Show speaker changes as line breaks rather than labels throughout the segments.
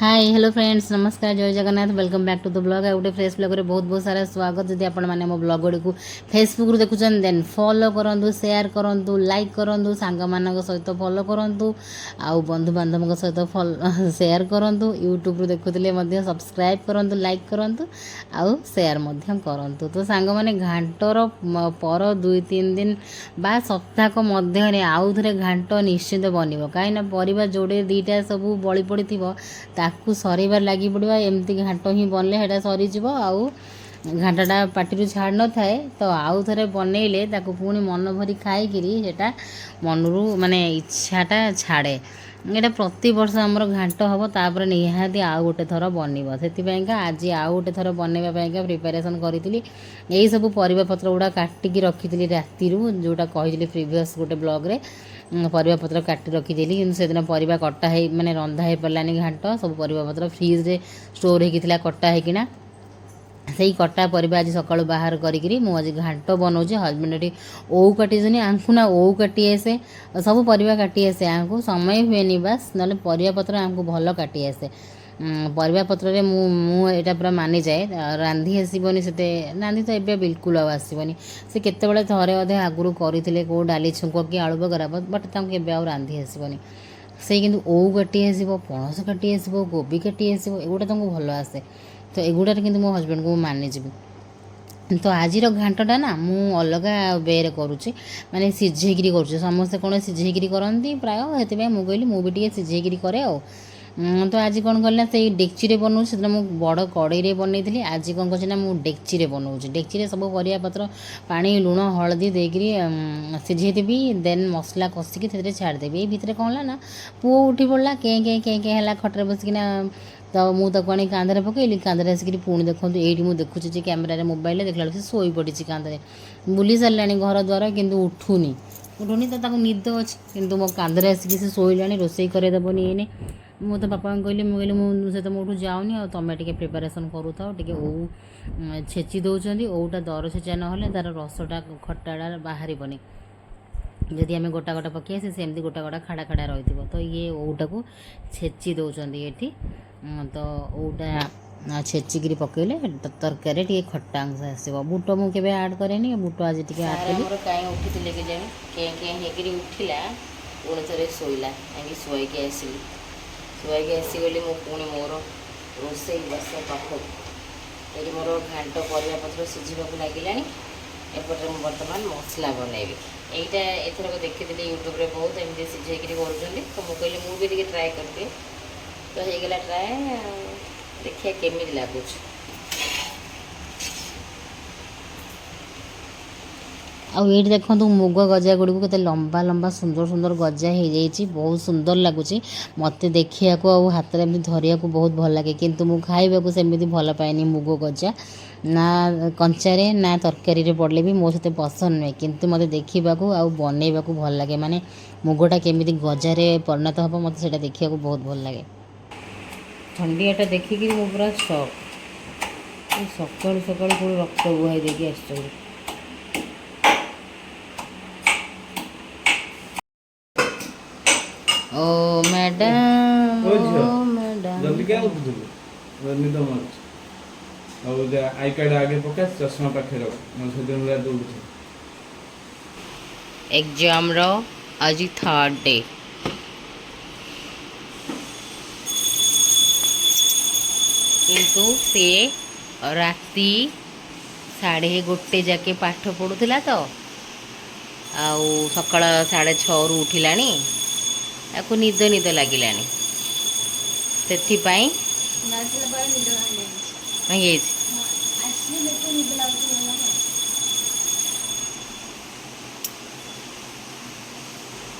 Hi hello friends नमस्कार जय Jagannath welcome back to the blog गोटे फ्रेश ब्लॉग में बहुत बहुत सारा स्वागत। जदि आपण मैंने मो ब्लॉग गुड़ी को फेसबुक रू देखुन देन फॉलो करूँ शेयर करूँ लाइक करूँ सांग मान सहित फॉलो करूँ आउ बंधु बांधव सहित शेयर करूँ यूट्यूब रू देखुले सब्सक्राइब करूँ लाइक करूँ आउ शेयर करूँ। तो सांग मैंने घाटर पर 2-3 दिन बा सप्ताहक मध्य आउ थे घाट निश्चित बनब कहीं परिवा जोड़े दीटा सब बड़ी पड़ी ताकू सरेबार लगी पड़ा एमती घाट ही बनले हेटा सरीज आउ घाटाटा पार्टी छाड़ न थाए तो आउ थे बनइले पुणी मन भरी खाई मनरू माने इच्छाटा छाड़े। यहाँ प्रति वर्ष आमर घाट हम तापर निहाती आउ गोटे थर बनब से आज आउ गोटे थर बनवाई प्रिपेरेसन करी यही सब परिवा पत्र गुड़ा काटिकी रखी राति जोटा कही प्रिवियस गोटे ब्लॉग परिवा पत्र काटी रखीदी कि से दिन परिवा कटा है माने रंधा हो पारानी घाट सब परिवा पत्र फ्रिज रे स्टोर होता कटा होना से कटा परिवा आज सकाळु बाहर करी मुझे घाट बनाऊे हजबैंड ये ओऊ काटी आंखु ना ओऊ काटी आसे सब परिवा काटी आसे आंखु समय हुए बास ना परिवा पत्र आमको भल काटी आसे परिवा पत्र मुझे पूरा मानि जाए रांधि आसबनी से रांधि तो ये बिल्कुल आसबनी से केतबेले थरे अधे आगुरी करते कौ डाली छुंक कि आलू बगरा बट के रांधि आसबनी से कि ओऊ काटी आसब पणस काटी आसब कोबी काटी आसब एगुड़ा तुमको भल आसे तो एगुड़ार कि मो हजबैंड को मानिजी। तो आज घाटटा ना मु अलग वे करुच्ची माने सीझेकरी करुच्ची समस्ते कौन सीझेकरी करती प्राय से मुझे मुझे सीझेकरी करे तो आज कौन कल से डेक्ची बनाऊँ से मुझे बड़ कड़ई बनई आज कौन कर डेक्ची बनाऊँ डेक्ची सब परिया पत्र पानी लुण हलदी देकरी सीझेदेवी देन मसला कषिकी छाड़देवी ये भितर कौन है ना पुओ उठी पड़ा के है खटर बसिकिना तो मुझे आनी कांधे पकईली कांधे आसिक पुणी देखो ये मुझे देखुची कैमेरा मोबाइल देखला से शोई पड़ी कांधे बुली सारा घर द्वार किंतु उठूनी तो निद अच्छी किंतु मो कांधे आसिक से शोला रोसई करदेवनी एने मु तो बापा कहली मुझे तो मोठू जाऊनी आ तुम टे प्रिपेरेसन करूँ टे ओ छेची दौरान ओटा दर छेचा ना तार रसटा खटाटा बाहर जदि आम गोटा गोटा पकई आसे सेमती गोटा गोटा खाड़ा खाड़ा रही तो ये ओटा को छेची दौरान ये तो ओटा छेचिकी पकईले तरकारी टे खट्टा अंश आसो बुट मुझे आड कैनि बुट आज टे आड कहीं उठी के जाए उठिला पुणी थे शोला शोक आसली शोक आसीगली पुणी मोर रोसे बस पाखक ये मोर घाट परिया पत्र सीझा लगे एपटे बर्तमान मसला बनैबी यहीटा एथरक देखी यूट्यूब रे बहुत एमती सीझेकरी कर तो मुझे मुझे ट्राए करते तो होगला ट्राए देखिए केमी लगुच आउ ये देखो मुग गजा गुड़ी को लंबा लंबा सुंदर सुंदर गजा हो जाइए बहुत सुंदर लगुच मत देखा हाथ में धरिया बहुत भल लगे किंतु मु खाइबा सेमती भल पाएनि मुग गजा ना कंचारे ना तरकारी पड़े भी मो सहित पसंद नुहे किंतु मत देखा बनइबा भल लगे माने मुगटा केमी गजारे परिणत हम मत से देखा बहुत भल लगे ठंडियाटा देखिकी मु पूरा शक सकाल सकाल पूरी रक्त बुहाई देकी आस ओ मैडम ओ मैडम
जल्दी क्या उठुलु निद मारुछ और आई कार्ड आगे पका चश्मा पाखे रख मन से पूरा दौड़
एग्जाम रो आज 3rd डे किंतु से राति 1:30 जाके पाठ पढ़ुला तो आउ सकाळ 6:30 उठिलानी आपको निद निद लगे से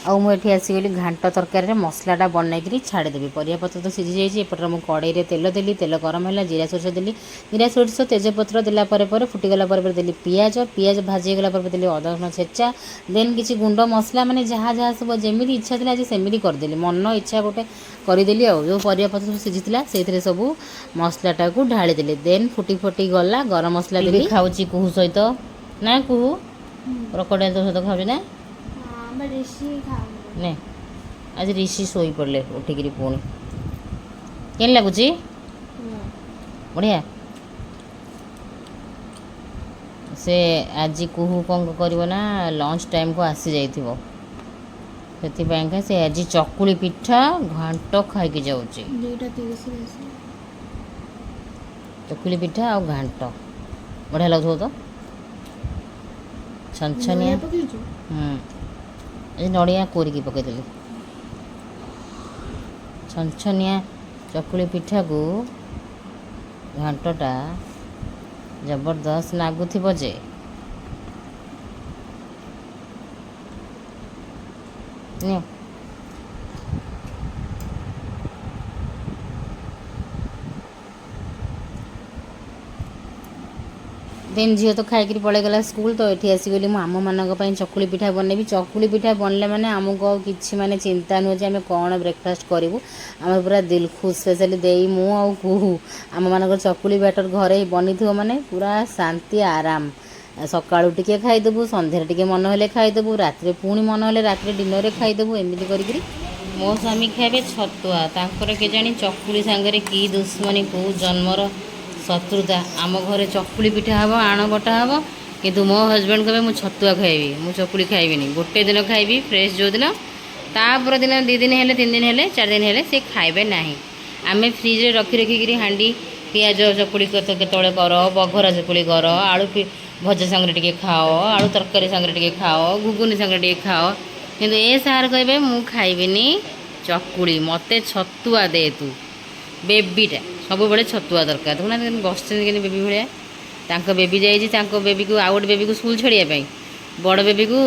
आउ मुझे आसगली घाट तरकारी मसलाटा बनईकरी छाड़देवी परिया पत्र तो सीझी जाइए एपटे मुझे कड़ई तेल देली तेल गरम है जीरा सोरष देली जीरा सोरष तेजपत्र देला फुटीगला देली पियाज पियाज भाजीगला देली अदा रसुण छेचा देन किसी गुंड मसला माने जहाँ जहाँ सब जमी इच्छा थी आज सेमती करदेली मन इच्छा गोटे करदेली जो परिया पत्र सब सीझी से सब मसलाटा को ढालीदेली देन फुटी फुटी गला गरम मसला देली खाऊँ कुहू सहित ना कुहू क्रोकोडाइल तो सहित खाऊँ ना ने आज ऋषि शोई पड़े उठिकी पुणी କେମିତି ଲାଗୁଛି? ବଢ଼ିଆ। ସେ ଆଜି କୁହୁ କ'ଣ କରିବ ନା ଲଞ୍ଚ ଟାଇମ୍କୁ ଆସିଯାଇଥିବ, ସେଥିପାଇଁକା ସେ ଆଜି ଚକୁଳି ପିଠା ଘାଣ୍ଟ ଖାଇକି ଯାଉଛି। ଚକୁଳି ପିଠା ଆଉ ଘାଣ୍ଟ ବଢ଼ିଆ ଲାଗୁଥିବ ତ, ଛନଛନିଆ। ଏ ନଡ଼ିଆ କୋରିକି ପକେଇଦେଲି। ଛନଛନିଆ ଚକୁଳି ପିଠାକୁ ଘାଣ୍ଟଟା ଜବରଦସ୍ତ ଲାଗୁଥିବ ଯେ। ନିଅ। ଦେନ୍ ଝିଅ ତ ଖାଇକିରି ପଳେଇଗଲା ସ୍କୁଲ, ତ ଏଠି ଆସିଗଲି ମୁଁ ଆମମାନଙ୍କ ପାଇଁ ଚକୁଳି ପିଠା ବନେଇବି। ଚକୁଳି ପିଠା ବନିଲେ ମାନେ ଆମକୁ ଆଉ କିଛି ମାନେ ଚିନ୍ତା ନୁହେଁ ଯେ ଆମେ କ'ଣ ବ୍ରେକଫାଷ୍ଟ କରିବୁ। ଆମର ପୁରା ଦିଲ୍ ଖୁସ୍, ସ୍ପେଶାଲି ଦେଇ ମୁଁ ଆଉ କୁହୁ ଆମମାନଙ୍କର ଚକୁଳି ବ୍ୟାଟର ଘରେ ବନିଥିବ ମାନେ ପୁରା ଶାନ୍ତି ଆରାମ। ସକାଳୁ ଟିକେ ଖାଇଦେବୁ, ସନ୍ଧ୍ୟାରେ ଟିକେ ମନ ହେଲେ ଖାଇଦେବୁ, ରାତିରେ ପୁଣି ମନ ହେଲେ ରାତିରେ ଡିନରରେ ଖାଇଦେବୁ, ଏମିତି କରିକିରି। ମୋ ସ୍ୱାମୀ ଖାଇବେ ଛତୁଆ, ତାଙ୍କର କେଜାଣି ଚକୁଳି ସାଙ୍ଗରେ କି ଦୁଶ୍ମନୀ, କେଉଁ ଜନ୍ମର ଶତ୍ରୁତା। ଆମ ଘରେ ଚକୁଳି ପିଠା ହେବ, ଆଣ ବଟା ହେବ, କିନ୍ତୁ ମୋ ହଜବେଣ୍ଡ କହିବେ ମୁଁ ଛତୁଆ ଖାଇବି, ମୁଁ ଚକୁଳି ଖାଇବିନି। ଗୋଟେ ଦିନ ଖାଇବି ଫ୍ରେଶ୍ ଯେଉଁଦିନ, ତାପର ଦିନ 2 ଦିନ ହେଲେ 3 ଦିନ ହେଲେ 4 ଦିନ ହେଲେ ସେ ଖାଇବେ ନାହିଁ। ଆମେ ଫ୍ରିଜରେ ରଖି ରଖିକିରି ହାଣ୍ଡି ପିଆଜ ଚକୁଳି କେତେବେଳେ କର, ବଘରା ଚକୁଳି କର, ଆଳୁ ଭଜା ସାଙ୍ଗରେ ଟିକେ ଖାଅ, ଆଳୁ ତରକାରୀ ସାଙ୍ଗରେ ଟିକେ ଖାଅ, ଘୁଗୁନି ସାଙ୍ଗରେ ଟିକେ ଖାଅ, କିନ୍ତୁ ଏ ସାର୍ କହିବେ ମୁଁ ଖାଇବିନି ଚକୁଳି, ମୋତେ ଛତୁଆ ଦେ ତୁ। ବେବିଟା ସବୁବେଳେ ଛତୁଆ ଦରକାର। ଦେଖୁନାହାନ୍ତି କେମିତି ବସିଛନ୍ତି, କେମିତି ବେବି ଭଳିଆ। ତାଙ୍କ ବେବି ଯାଇଛି, ତାଙ୍କ ବେବିକୁ ଆଉ ଗୋଟେ ବେବିକୁ ସ୍କୁଲ ଛାଡ଼ିବା ପାଇଁ, ବଡ଼ ବେବିକୁ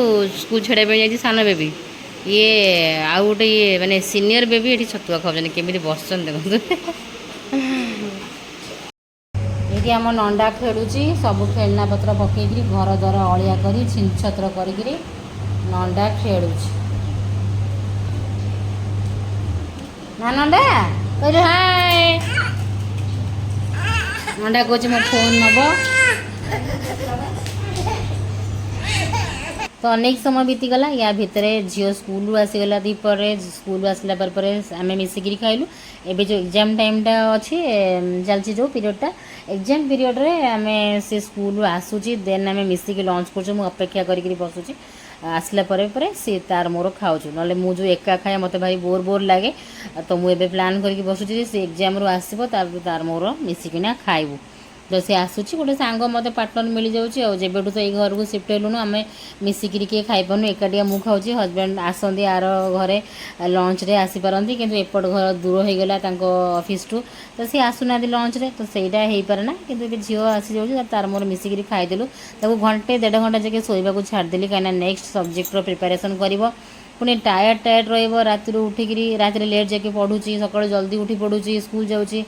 ସ୍କୁଲ ଛାଡ଼ିବା ପାଇଁ ଯାଇଛି ସାନ ବେବି। ଇଏ ଆଉ ଗୋଟେ ଇଏ ମାନେ ସିନିୟର ବେବି ଏଠି ଛତୁଆ ଖାଉଛନ୍ତି, କେମିତି ବସିଛନ୍ତି ଦେଖନ୍ତୁ। ଏଇଠି ଆମ ନଣ୍ଡା ଖେଳୁଛି, ସବୁ ଖେଳନା ପତ୍ର ପକେଇକିରି ଘର ଦ୍ୱାର ଅଳିଆ କରି ଛିନଛତ୍ର କରିକିରି ନଣ୍ଡା ଖେଳୁଛି। ନା ନଣ୍ଡା କହିଲୁ ହାଏ। ନଣ୍ଡା କହୁଛି ମୋ ଫୋନ୍ ନେବ। ତ ଅନେକ ସମୟ ବିତିଗଲା, ୟା ଭିତରେ ଝିଅ ସ୍କୁଲରୁ ଆସିଗଲା ଦ୍ୱିପହରରେ। ସ୍କୁଲରୁ ଆସିଲା ପରେ ଆମେ ମିଶିକିରି ଖାଇଲୁ। ଏବେ ଯେଉଁ ଏକ୍ଜାମ୍ ଟାଇମ୍ଟା ଅଛି, ଚାଲିଛି ଯେଉଁ ପିରିୟଡ଼ଟା, ଏକ୍ଜାମ୍ ପିରିୟଡ଼ରେ ଆମେ ସେ ସ୍କୁଲରୁ ଆସୁଛି, ଦେନ୍ ଆମେ ମିଶିକି ଲଞ୍ଚ କରୁଛୁ। ମୁଁ ଅପେକ୍ଷା କରିକିରି ବସୁଛି, ଆସିଲା ପରେ ସେ ତାର ମୋର ଖାଉଛୁ, ନହେଲେ ମୁଁ ଯେଉଁ ଏକା ଖାଏ ମୋତେ ଭାରି ବୋର୍ ଲାଗେ। ତ ମୁଁ ଏବେ ପ୍ଲାନ୍ କରିକି ବସୁଛି ଯେ ସେ ଏକ୍ଜାମ୍ରୁ ଆସିବ, ତାପରେ ତାର ମୋର ମିଶିକିନା ଖାଇବୁ। ତ ସେ ଆସୁଛି, ଗୋଟେ ସାଙ୍ଗ ମୋତେ ପାର୍ଟନର ମିଳିଯାଉଛି। ଆଉ ଯେବେଠୁ ତ ଏଇ ଘରକୁ ସିଫ୍ଟ ହେଲୁଣୁ ଆମେ ମିଶିକିରି କିଏ ଖାଇପାରୁନୁ, ଏକାଟିଆ ମୁଁ ଖାଉଛି। ହଜବେଣ୍ଡ ଆସନ୍ତି ଆର ଘରେ ଲଞ୍ଚରେ ଆସିପାରନ୍ତି, କିନ୍ତୁ ଏପଟ ଘର ଦୂର ହୋଇଗଲା ତାଙ୍କ ଅଫିସଠୁ, ତ ସିଏ ଆସୁନାହାନ୍ତି ଲଞ୍ଚରେ, ତ ସେଇଟା ହେଇପାରେ ନା। କିନ୍ତୁ ଏବେ ଝିଅ ଆସିଯାଉଛି, ତାର ମୋର ମିଶିକିରି ଖାଇଦେଲୁ। ତାକୁ 1-1.5 ଘଣ୍ଟା ଯାକେ ଶୋଇବାକୁ ଛାଡ଼ିଦେଲି, କାହିଁକିନା ନେକ୍ସଟ ସବଜେକ୍ଟର ପ୍ରିପାରେସନ୍ କରିବ। ପୁଣି ଟାୟାର୍ଡ଼ ରହିବ, ରାତିରୁ ଉଠିକିରି ରାତିରେ ଲେଟ୍ ଯାକେ ପଢ଼ୁଛି, ସକାଳୁ ଜଲ୍ଦି ଉଠି ପଢ଼ୁଛି, ସ୍କୁଲ ଯାଉଛି।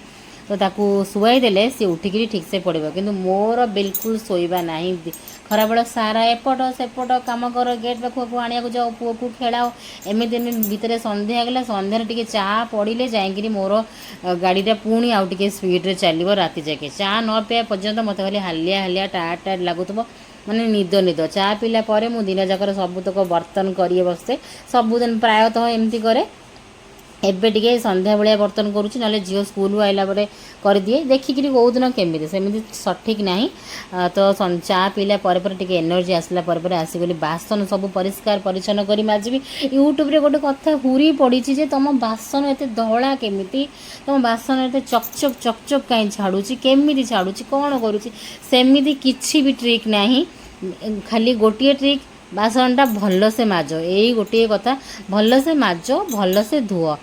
ତ ତାକୁ ଶୁଆଇ ଦେଲେ ସେ ଉଠିକିରି ଠିକ୍ସେ ପଡ଼ିବ, କିନ୍ତୁ ମୋର ବିଲକୁଲ ଶୋଇବା ନାହିଁ। ଖରାବେଳ ସାରା ଏପଟ ସେପଟ କାମ କର, ଗେଟ୍ ପାଖକୁ ଆଣିବାକୁ ଯାଅ, ପୁଅକୁ ଖେଳାଅ, ଏମିତି ଭିତରେ ସନ୍ଧ୍ୟା ହେଇଗଲା। ସନ୍ଧ୍ୟାରେ ଟିକେ ଚା ପଡ଼ିଲେ ଯାଇକିରି ମୋର ଗାଡ଼ିଟା ପୁଣି ଆଉ ଟିକେ ସ୍ପିଡ଼ରେ ଚାଲିବ ରାତି ଯାକେ। ଚା ନ ପିଇବା ପର୍ଯ୍ୟନ୍ତ ମୋତେ ଖାଲି ହାଲିଆ ଟାୟାର୍ଡ଼ ଲାଗୁଥିବ, ମାନେ ନିଦ। ଚା ପିଇଲା ପରେ ମୁଁ ଦିନ ଯାକର ସବୁତକ ବର୍ତ୍ତନ କରିଏ ବସେ, ସବୁଦିନ ପ୍ରାୟତଃ ଏମିତି କରେ। ଏବେ ଟିକେ ସନ୍ଧ୍ୟାବେଳିଆ ବର୍ତ୍ତନ କରୁଛି, ନହେଲେ ଝିଅ ସ୍କୁଲରୁ ଆଇଲା ପରେ କରିଦିଏ, ଦେଖିକିରି କେଉଁ ଦିନ କେମିତି, ସେମିତି ସଠିକ୍ ନାହିଁ। ତ ଚା ପିଇଲା ପରେ ଟିକେ ଏନର୍ଜି ଆସିଲା ପରେ ଆସିଗଲି ବାସନ ସବୁ ପରିଷ୍କାର ପରିଚ୍ଛନ୍ନ କରି ମାଜିବି। ୟୁଟ୍ୟୁବରେ ଗୋଟେ କଥା ହୁରି ପଡ଼ିଛି ଯେ ତମ ବାସନ ଏତେ ଧଳା କେମିତି, ତମ ବାସନ ଏତେ ଚକଚକ୍ କାହିଁ ଛାଡ଼ୁଛି, କେମିତି ଛାଡ଼ୁଛି, କ'ଣ କରୁଛି। ସେମିତି କିଛି ବି ଟ୍ରିକ୍ ନାହିଁ, ଖାଲି ଗୋଟିଏ ଟ୍ରିକ୍, ବାସନଟା ଭଲସେ ମାଜ। ଏଇ ଗୋଟିଏ କଥା, ଭଲସେ ମାଜ, ଭଲସେ ଧୁଅ।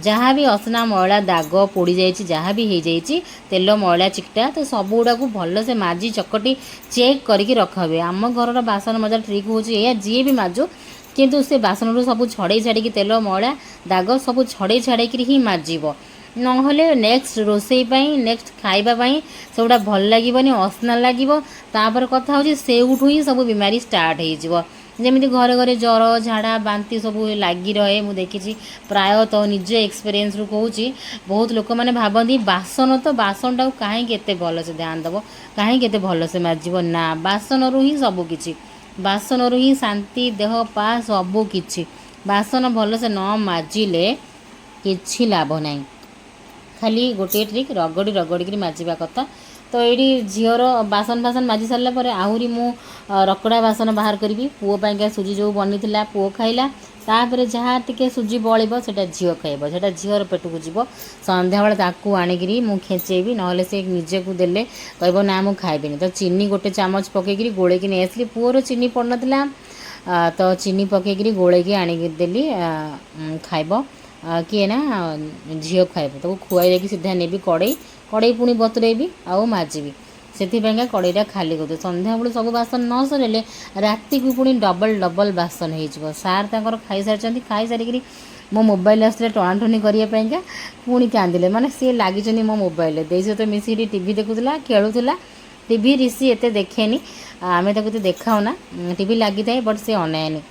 ଯାହା ବି ଅସନା ମଇଳା ଦାଗ ପୋଡ଼ିଯାଇଛି, ଯାହା ବି ହେଇଯାଇଛି, ତେଲ ମଇଳା ଚିକଟା, ତ ସବୁଗୁଡ଼ାକୁ ଭଲସେ ମାଜି ଚକଟି ଚେକ୍ କରିକି ରଖବେ। ଆମ ଘରର ବାସନ ମଜା ଟ୍ରିକ୍ ହେଉଛି ଏଇଆ, ଯିଏ ବି ମାଜୁ କିନ୍ତୁ ସେ ବାସନରୁ ସବୁ ଛଡ଼େଇ ଛାଡ଼ିକି ତେଲ ମଇଳା ଦାଗ ସବୁ ଛଡ଼େଇ ଛାଡ଼ିକିରି ହିଁ ମାଜିବ, ନହେଲେ ନେକ୍ସଟ ରୋଷେଇ ପାଇଁ, ନେକ୍ସଟ ଖାଇବା ପାଇଁ ସେଗୁଡ଼ା ଭଲ ଲାଗିବନି, ଅସନା ଲାଗିବ। ତାପରେ କଥା ହେଉଛି ସେଇଠୁ ହିଁ ସବୁ ବିମାରୀ ଷ୍ଟାର୍ଟ ହେଇଯିବ। ଯେମିତି ଘରେ ଜ୍ୱର ଝାଡ଼ା ବାନ୍ତି ସବୁ ଲାଗି ରହେ, ମୁଁ ଦେଖିଛି ପ୍ରାୟତଃ ନିଜ ଏକ୍ସପିରିଏନ୍ସରୁ କହୁଛି। ବହୁତ ଲୋକମାନେ ଭାବନ୍ତି ବାସନଟାକୁ କାହିଁକି ଏତେ ଭଲସେ ଧ୍ୟାନ ଦେବ, କାହିଁକି ଏତେ ଭଲସେ ମାଜିବ। ନା, ବାସନରୁ ହିଁ ସବୁକିଛି, ବାସନରୁ ହିଁ ଶାନ୍ତି, ଦେହ ପା ସବୁ କିଛି। ବାସନ ଭଲସେ ନ ମାଜିଲେ କିଛି ଲାଭ ନାହିଁ। खाली गोटे ट्रिक रगड़ी रगड़ी माजिबा कथा। तो ये झीर बासन बासन माजि सारा पर आहरी मु रकड़ा बासन बाहर करी पुओ पाइका सुजी जो बनी पुओ खाइला तापर जहाँ टिके सुजी बड़ो से झील खाइब से झीर पेट को जीव संध्या बेले ताकू आनिकी मु खेचेबी ना से निजे को देले कह ना मु खाइबिनी। तो चीनी गोटे चामच पकईकरी गोलेकी नहीं आसली पुअर चीनी पड़ नाला तो चीनी पकईकरी गोलेकी आनिकी देली खाइब किए ना झील खाइब तो खुआई देकी सीधा नेबी कड़ई कड़ई पुणी बतुरेबी आउ माजिबी से कड़ईटा खाली कर संध्या बेलू सब बासन न सरले राति को पुणी डबल डबल बासन हो सार तक खाई सारी खाई सारिकी मो मोबाइल आसते टणाटणी करने पुणी कांदिले माने सी लगी मो मोबाइल दे सहित मिसिकी टीवी देखुला खेलुला टीवी ऋषि एत देखेनी आम ताको देखाऊना टीवी लगी थाए बट से अनायनी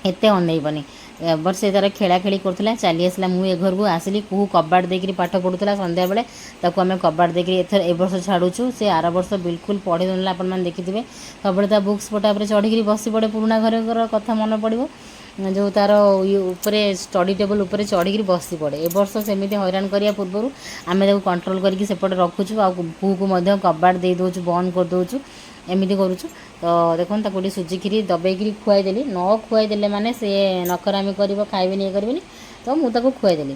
एत अनईबनी बट से तार खेला खेली करूला चली आसला मु ए घर को आसली कुहू कबाड़ देकर पाठ पढ़ुला संध्या बेले ताको आम कबाड़ देकर एथर ए वर्ष छाड़ुचु से आर वर्ष बिल्कुल पढ़ी देला आपने देखिथे सब बुक्स पटा चढ़ी बसी पड़े पुराणा घर कथा मन पड़ो जो तार ऊपर स्टडी टेबल उपर चढ़ी बसी पड़े ए वर्ष सेमती हैरान करिया पूर्व आम कंट्रोल करके सेपटे रखुचु आ पुओ को कबाड़ दे दौचु बंद कर दौचु एमती करुचु। तो देखो ताको सुजी खीरी दबेकी खुआईदेली न खुआईदे माने से नखरामी कर खाइबेनी ये करेनि तो मुझे खुआईदेली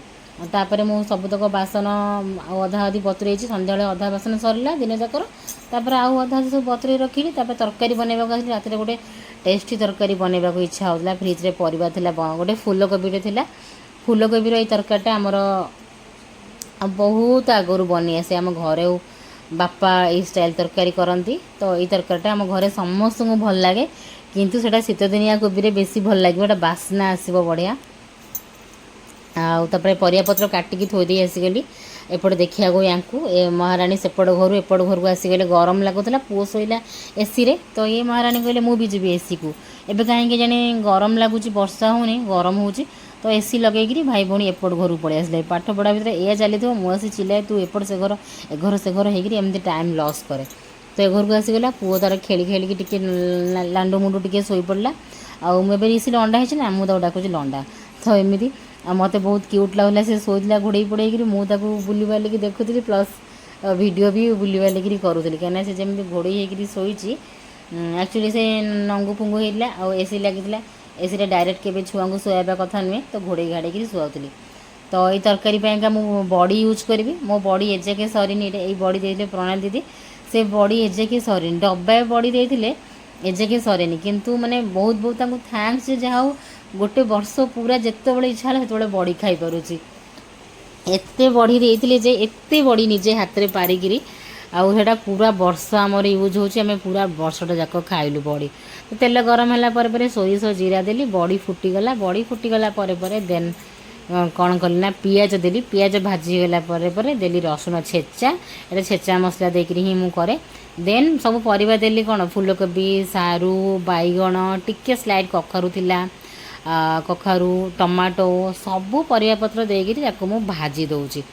तापर मु सबतक बासन अधा अधी बतुरे संध्या अधा बासन सरला दिन जाकर तापर आउ अधा सब बतुरे रखी तरकारी बनवाक आसली रात गोटे टेस्टी तरकारी बनवाक इच्छा होता फ्रिज्रे परिवा थिला गोटे फूलकोबीटे थिला फूलकोबीर ये तरकारीटा आमर बहुत आगु बनी आसे आम घरे बापा ये स्टाइल तरकारी करती तो ये तरकारीटा आम घरे समस्त को भल लगे किंतु सेटा शीत दिनिया कोबी बेसी भल लगे बास्ना आसब बढ़िया आपर परियापत्र काटिकी थोदी आसीगली एपटे देखा या महाराणी सेपट घर एपट घर को आसीगले गरम लगुला पुओ शोला एसी रे तो ये महाराणी कहले मु भी जी एसी को एबे कहीं जाने गरम लगुच वर्षा होनी गरम हो तो एसी लगेगी भाई भौणी एपट घर को पड़े आसले पाठ पढ़ा भितर या चली मुझे चिल्लाए तू एपट से घर एघर से घर होमती टाइम लॉस करे तो ए घर को आसीगला पुओ तार खेली खेलिकी टिके लांडू मुंडू टिके शोई पड़ा आउ मुझे रिसिल अंडा है ना मुझे डाकुची लंडा तो एमती मत बहुत क्यूट लगला से शोला घोड़े पड़े मुझे बुली बालिकी देखुली प्लस वीडियो भी बुली बालिकी करूली कहीं से जमी घोड़े शोची एक्चुअली से नंगू पुंगू होता आ एसी लगी एसी डायरेक्ट के छुआ को शोवा कथा नुहे तो घोड़े घाड़ी शुआली। तो ये तरकारी मु बड़ी यूज करी मो बड़ी एजेके सरीनी ये बड़ी देते प्रणाली दीदी से बड़ी एजेके सरीनी डब्बा बड़ी देते एजेके सरेनी किंतु माने बहुत बहुत थैंक्स जहाँ गोटे वर्ष पूरा जिते बड़े इच्छा है से बड़ी खाई पारुची एत बड़ी देते जे एत बड़ी निजे हाथ में पारिकी आउटा पूरा वर्ष आमर यूज होमें पूरा वर्षटा जाक खाइलु बड़ी तो तेल गरम है सोरिष जीरा देली बड़ी फुटीगला देन कौन कली ना पियाज देली पियाज भाजीगला देली रसुण छेचा ये छेचा मसला देकर ही मुझे देन सब परिवा देली कौन फूलकोबी सारू बैगण टिके स्लाइड कखारू थिला कखारू टमाटो सबू परिवापत्र देकर मु भाजी दौची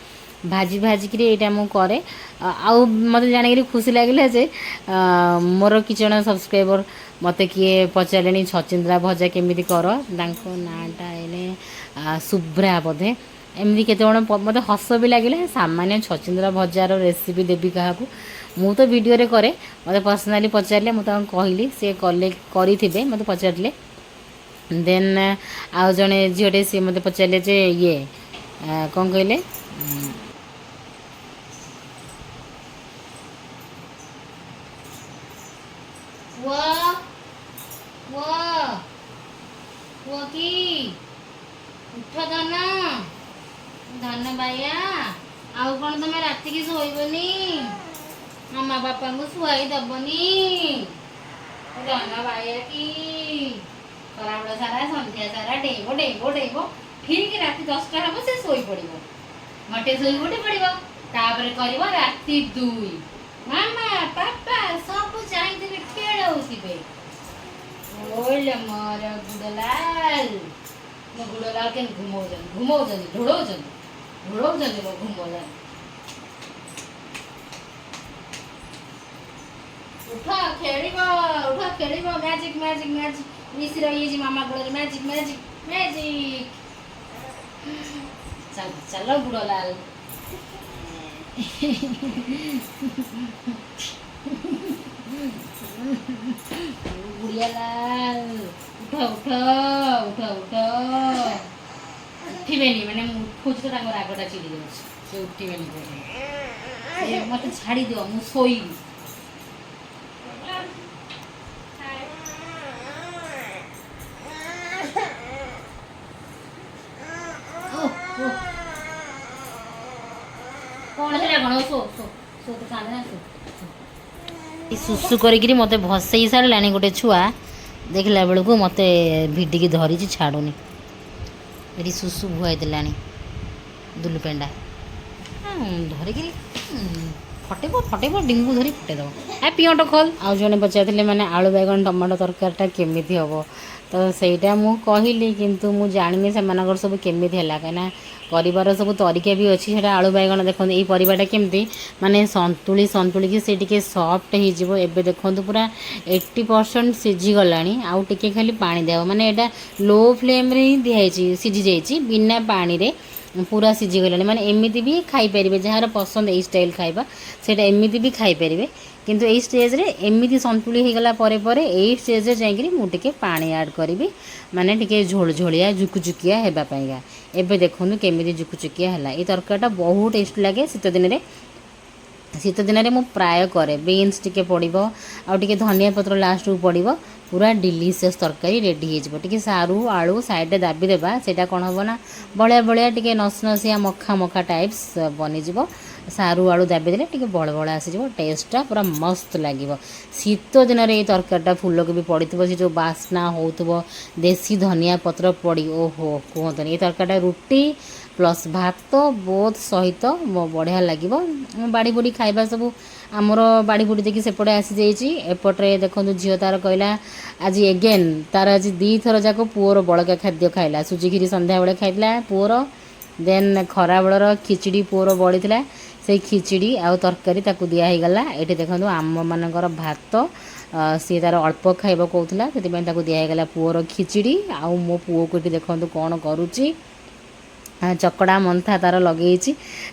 भाजी भाजिक यहाँ मुझे आउ मत जान खुशी लगे जे मोर कि जन सब्सक्राइबर मत किए पचारे छचिंद्रा भजा केमी कर नाटा एने शुभ्रा बोधे एमती केत मत हस भी लगे सामान्य छचिंद्रा भजार रेसिपी देवी क्या मु तो वीडियो रे करे मत पर्सनाली पचारे मुझे कहली सी कले करें मत पचारे देन आउ जड़े झीटे सी मत पचारे जे ये कौन कहले
उठ धन बाया आउ कौन तुम राति की शोबनी मामा बापा को शुआई दबनी धन बाया की खराबड़ सारा संध्या सारा डेब डेब डेब ठीक राति 10टा हम से शोई पड़ मटे शोई उठी पड़ राति 2 मामा पापा सब चाहिए खेलुवे ओले मोर गुडलाल मो गुडलाल के घुमौजन ढोड़ौजन मो घुमौजन उठा खेल मैजिक मैजिक मैजिक मिश्र ये मामा गुड़ मैजिक मैजिक मैजिक चल चलो गुडलाल ବୁଢ଼ିଆ ଲାଲ ଉଠ ଉଠ ଉଠ ଉଠ ଉଠିବେନି ମାନେ ମୁଁ ଉଠୁଛି ତ ତାଙ୍କ ରାଗଟା ଚିଡ଼ି ଯାଉଛି ସେ ଉଠିବେନି କହୁଛନ୍ତି ମୋତେ ଛାଡ଼ିଦିଅ ମୁଁ ଶୋଇବି କ'ଣ ହେଲା କ'ଣ ଶୋ ଶୋ ଶୋ ତ କାନ୍ଦେ ନା ଶୋ
ସୁସୁ କରିକିରି ମୋତେ ଭସେଇ ସାରିଲାଣି ଗୋଟେ ଛୁଆ ଦେଖିଲା ବେଳକୁ ମୋତେ ଭିଡ଼ିକି ଧରିଛି ଛାଡ଼ୁନି ଏଠି ସୁସୁ ଭୁଆଇ ଦେଲାଣି ଦୁଲୁ ପେଣ୍ଡା ଧରିକିରି ଫଟେଇବ ଡିଙ୍ଗୁ ଧରି ଫଟେଇଦେବ ପିଅଣ୍ଟ ଖୋଲ। ଆଉ ଜଣେ ପଚାରିଥିଲେ ମାନେ ଆଳୁ ବାଇଗଣ ଟମାଟୋ ତରକାରୀଟା କେମିତି ହେବ ତ ସେଇଟା ମୁଁ କହିଲି କିନ୍ତୁ ମୁଁ ଜାଣିନି ସେମାନଙ୍କର ସବୁ କେମିତି ହେଲା କାହିଁକିନା ପରିବାର ସବୁ ତରିକା ବି ଅଛି ସେଇଟା ଆଳୁ ବାଇଗଣ ଦେଖନ୍ତୁ ଏଇ ପରିବାଟା କେମିତି ମାନେ ସନ୍ତୁଳିକି ସେ ଟିକେ ସଫ୍ଟ ହେଇଯିବ ଏବେ ଦେଖନ୍ତୁ ପୁରା 80% ସିଝିଗଲାଣି ଆଉ ଟିକେ ଖାଲି ପାଣି ଦେବ ମାନେ ଏଇଟା ଲୋ ଫ୍ଲେମ୍ରେ ହିଁ ଦିଆହେଇଛି ସିଝି ଯାଇଛି ବିନା ପାଣିରେ ପୁରା ସିଝିଗଲାଣି ମାନେ ଏମିତି ବି ଖାଇପାରିବେ ଯାହାର ପସନ୍ଦ ଏଇ ଷ୍ଟାଇଲ୍ ଖାଇବା ସେଇଟା ଏମିତି ବି ଖାଇପାରିବେ କିନ୍ତୁ ଏଇ ଷ୍ଟେଜ୍ରେ ଏମିତି ସନ୍ତୁଳି ହେଇଗଲା ପରେ ପରେ ଏଇ ଷ୍ଟେଜ୍ରେ ଯାଇକିରି ମୁଁ ଟିକେ ପାଣି ଆଡ଼୍ କରିବି ମାନେ ଟିକେ ଝୋଳଝୋଳିଆ ଜୁକୁଜୁକିଆ ହେବା ପାଇଁକା ଏବେ ଦେଖନ୍ତୁ କେମିତି ଜୁକୁଜୁକିଆ ହେଲା ଏଇ ତରକାରୀଟା ବହୁତ ଟେଷ୍ଟ ଲାଗେ ଶୀତ ଦିନରେ ମୁଁ ପ୍ରାୟ କରେ ବିନ୍ସ ଟିକେ ପଡ଼ିବ ଆଉ ଟିକେ ଧନିଆ ପତ୍ର ଲାଷ୍ଟକୁ ପଡ଼ିବ ପୁରା ଡିଲିସିୟସ୍ ତରକାରୀ ରେଡ଼ି ହେଇଯିବ ଟିକେ ସାରୁ ଆଳୁ ସାଇଡ଼୍ରେ ଦାବି ଦେବା ସେଇଟା କ'ଣ ହେବ ନା ବଳିଆ ଟିକେ ନସିଆ ମଖା ଟାଇପ୍ସ ବନିଯିବ ସାରୁ ଆଳୁ ଦାବି ଦେଲେ ଟିକେ ବଳ ଆସିଯିବ ଟେଷ୍ଟଟା ପୁରା ମସ୍ତ ଲାଗିବ ଶୀତ ଦିନରେ ଏଇ ତରକାରୀଟା ଫୁଲକୋବି ପଡ଼ିଥିବ ସେ ଯେଉଁ ବାସ୍ନା ହେଉଥିବ ଦେଶୀ ଧନିଆ ପତ୍ର ପଡ଼ି ଓହୋ କୁହନ୍ତୁନି ଏଇ ତରକାରୀଟା ରୁଟି ପ୍ଲସ୍ ଭାତ ବୋଥ୍ ସହିତ ବଢ଼ିଆ ଲାଗିବ ବାଡ଼ି ବୁଡ଼ି ଖାଇବା ସବୁ ଆମର ବାଡ଼ି ବୁଡ଼ି ଦେଇକି ସେପଟେ ଆସିଯାଇଛି ଏପଟରେ ଦେଖନ୍ତୁ ଝିଅ ତାର କହିଲା ଆଜି ଏଗେନ୍ ତାର ଆଜି 2 ଥର ଯାକ ପୁଅର ବଳକା ଖାଦ୍ୟ ଖାଇଲା ସୁଜି କ୍ଷୀରି ସନ୍ଧ୍ୟାବେଳେ ଖାଇଥିଲା ପୁଅର ଦେନ୍ ଖରାବେଳର ଖିଚିଡ଼ି ପୁଅର ବଳିଥିଲା ସେଇ ଖିଚିଡ଼ି ଆଉ ତରକାରୀ ତାକୁ ଦିଆ ହେଇଗଲା ଏଠି ଦେଖନ୍ତୁ ଆମମାନଙ୍କର ଭାତ ସିଏ ତାର ଅଳ୍ପ ଖାଇବ କହୁଥିଲା ସେଥିପାଇଁ ତାକୁ ଦିଆ ହେଇଗଲା ପୁଅର ଖିଚିଡ଼ି ଆଉ ମୋ ପୁଅକୁ ଏଠି ଦେଖନ୍ତୁ କ'ଣ କରୁଛି ଚକଡ଼ା ମନ୍ଥା ତାର ଲଗେଇଛି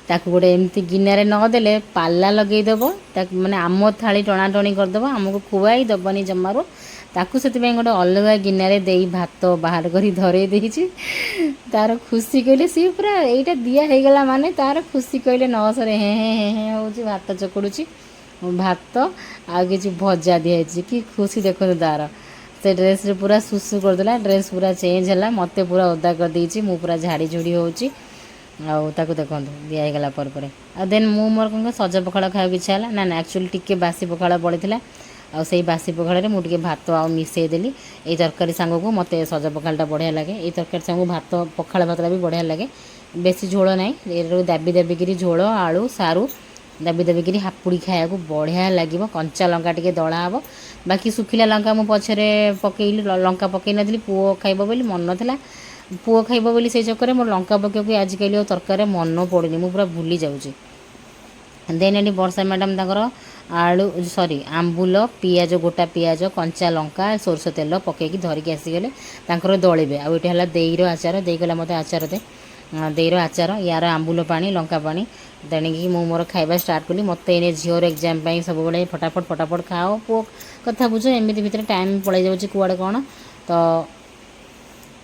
ତାକୁ ଗୋଟେ ଏମିତି ଗିନାରେ ନଦେଲେ ପାଲା ଲଗେଇଦେବ ତାକୁ ମାନେ ଆମ ଥାଳି ଟଣାଟଣି କରିଦେବ ଆମକୁ ଖୁଆଇ ଦେବନି ଜମାରୁ ତାକୁ ସେଥିପାଇଁ ଗୋଟେ ଅଲଗା ଗିନାରେ ଦେଇ ଭାତ ବାହାର କରି ଧରେଇ ଦେଇଛି ତାର ଖୁସି କହିଲେ ସିଏ ପୁରା ଏଇଟା ଦିଆ ହେଇଗଲା ମାନେ ତାର ଖୁସି କହିଲେ ନସରେ ହେଁ ହେଉଛି ଭାତ ଚକୁଡ଼ୁଛି ଭାତ ଆଉ କିଛି ଭଜା ଦିଆହେଇଛି କି ଖୁସି ଦେଖନ୍ତୁ ତାର ସେ ଡ୍ରେସ୍ରେ ପୁରା ସୁସୁ କରିଦେଲା ଡ୍ରେସ୍ ପୁରା ଚେଞ୍ଜ ହେଲା ମୋତେ ପୁରା ଓଦା କରିଦେଇଛି ମୁଁ ପୁରା ଝାଡ଼ିଝୁଡ଼ି ହେଉଛି ଆଉ ତାକୁ ଦେଖନ୍ତୁ ଦିଆ ହେଇଗଲା ପରେ ଆଉ ଦେନ୍ ମୁଁ ମୋର କ'ଣ ସଜ ପଖାଳ ଖାଇବାକୁ ଇଚ୍ଛା ହେଲା ନା ଆକ୍ଚୁଆଲି ଟିକେ ବାସି ପଖାଳ ବଳିଥିଲା ଆଉ ସେଇ ବାସି ପଖାଳରେ ମୁଁ ଟିକେ ଭାତ ଆଉ ମିଶାଇ ଦେଲି ଏଇ ତରକାରୀ ସାଙ୍ଗକୁ ମୋତେ ସଜ ପଖାଳଟା ବଢ଼ିଆ ଲାଗେ ଏଇ ତରକାରୀ ସାଙ୍ଗକୁ ପଖାଳ ଭାତଟା ବି ବଢ଼ିଆ ଲାଗେ ବେଶୀ ଝୋଳ ନାହିଁ ଏରୁ ଦାବିକିରି ଝୋଳ ଆଳୁ ସାରୁ ଦାବିକିରି ହାପୁଡ଼ି ଖାଇବାକୁ ବଢ଼ିଆ ଲାଗିବ କଞ୍ଚା ଲଙ୍କା ଟିକେ ଦଳା ହେବ ବାକି ଶୁଖିଲା ଲଙ୍କା ମୁଁ ପଛରେ ପକେଇଲି ଲଙ୍କା ପକେଇ ନଥିଲି ପୁଅ ଖାଇବ ବୋଲି ମନ ନଥିଲା ପୁଅ ଖାଇବ ବୋଲି ସେଇ ଚକ୍କରରେ ମୋର ଲଙ୍କା ପକେଇବାକୁ ଆଜିକାଲି ଆଉ ତରକାରୀରେ ମନ ପଡ଼ୁନି ମୁଁ ପୁରା ଭୁଲି ଯାଉଛି ଦେନ୍ ଏଠି ବର୍ଷା ମ୍ୟାଡ଼ାମ୍ ତାଙ୍କର ଆମ୍ବୁଲ ପିଆଜ ଗୋଟା ପିଆଜ କଞ୍ଚା ଲଙ୍କା ସୋରିଷ ତେଲ ପକେଇକି ଧରିକି ଆସିଗଲେ ତାଙ୍କର ଦଳିବେ ଆଉ ଏଠି ହେଲା ଦେଇର ଆଚାର ଦେଇଗଲା ମୋତେ ଆଚାର ଦେଇର ଆଚାର ୟାର ଆମ୍ବୁଲ ପାଣି ଲଙ୍କା ପାଣି ତେଣିକି ମୁଁ ମୋର ଖାଇବା ଷ୍ଟାର୍ଟ କଲି ମୋତେ ଏନେ ଝିଅର ଏକ୍ଜାମ୍ ପାଇଁ ସବୁବେଳେ ଫଟାଫଟ ଖାଅ ପୁଅ କଥା ବୁଝ ଏମିତି ଭିତରେ ଟାଇମ୍ ପଳାଇ ଯାଉଛି କୁଆଡ଼େ କ'ଣ ତ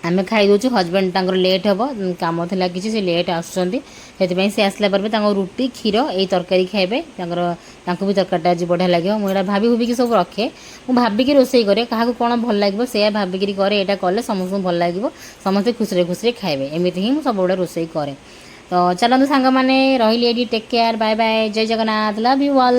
ଆମେ ଖାଇଦେଉଛୁ ହଜବେଣ୍ଡ ତାଙ୍କର ଲେଟ୍ ହେବ କାମ ଥିଲା କିଛି ସେ ଲେଟ୍ ଆସୁଛନ୍ତି ସେଥିପାଇଁ ସେ ଆସିଲା ପରେ ତାଙ୍କ ରୁଟି କ୍ଷୀର ଏଇ ତରକାରୀ ଖାଇବେ ତାଙ୍କୁ ବି ତରକାରୀଟା ଆଜି ବଢ଼ିଆ ଲାଗିବ ମୁଁ ଏଇଟା ଭାବିକି ସବୁ ରଖେ ମୁଁ ଭାବିକି ରୋଷେଇ କରେ କାହାକୁ କ'ଣ ଭଲ ଲାଗିବ ସେଇଆ ଭାବିକିରି କରେ ଏଇଟା କଲେ ସମସ୍ତଙ୍କୁ ଭଲ ଲାଗିବ ସମସ୍ତେ ଖୁସିରେ ଖାଇବେ ଏମିତି ହିଁ ମୁଁ ସବୁବେଳେ ରୋଷେଇ କରେ ତ ଚାଲନ୍ତୁ ସାଙ୍ଗମାନେ ରହିଲି ଏଇଠି ଟେକ୍ କେୟାର ବାଏ ବାଏ ଜୟ ଜଗନ୍ନାଥ ଲଭ୍ ୟୁ ଅଲ୍।